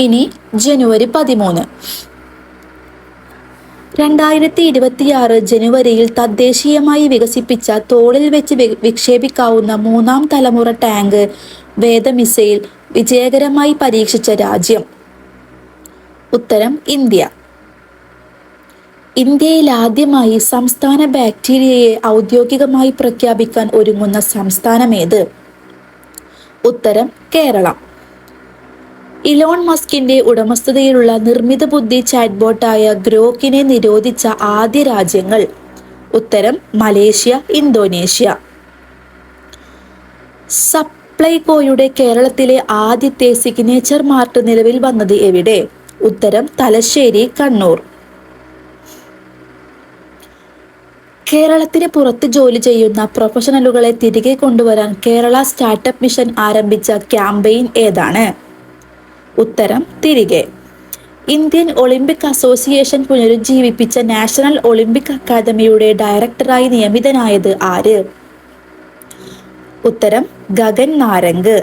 ഇനി ജനുവരി 13. 2026 ജനുവരിയിൽ തദ്ദേശീയമായി വികസിപ്പിച്ച തോളിൽ വെച്ച് വിക്ഷേപിക്കാവുന്ന 3ാം തലമുറ ടാങ്ക് വേദ മിസൈൽ വിജയകരമായി പരീക്ഷിച്ച രാജ്യം? ഉത്തരം ഇന്ത്യ. ഇന്ത്യയിൽ ആദ്യമായി സംസ്ഥാന ബാക്ടീരിയയെ ഔദ്യോഗികമായി പ്രഖ്യാപിക്കാൻ ഒരുങ്ങുന്ന സംസ്ഥാനമേത്? ഉത്തരം കേരളം. ഇലോൺ മസ്കിന്റെ ഉടമസ്ഥതയിലുള്ള നിർമ്മിത ബുദ്ധി ചാറ്റ്ബോട്ടായ ഗ്രോക്കിനെ നിരോധിച്ച ആദ്യ രാജ്യങ്ങൾ? ഉത്തരം മലേഷ്യ, ഇന്തോനേഷ്യ. സപ്ലൈകോയുടെ കേരളത്തിലെ ആദ്യത്തെ സിഗ്നേച്ചർ മാർട്ട് നിലവിൽ വന്നത് എവിടെ? ഉത്തരം തലശ്ശേരി, കണ്ണൂർ. കേരളത്തിന് പുറത്ത് ജോലി ചെയ്യുന്ന പ്രൊഫഷണലുകളെ തിരികെ കൊണ്ടുവരാൻ കേരള സ്റ്റാർട്ടപ്പ് മിഷൻ ആരംഭിച്ച ക്യാമ്പയിൻ ഏതാണ്? ഉത്തരം തിരികെ. ഇന്ത്യൻ ഒളിമ്പിക് അസോസിയേഷൻ പുനരുജ്ജീവിപ്പിച്ച നാഷണൽ ഒളിമ്പിക് അക്കാദമിയുടെ ഡയറക്ടറായി നിയമിതനായത് ആര്? ഉത്തരം ഗഗൻ നാരംഗ്.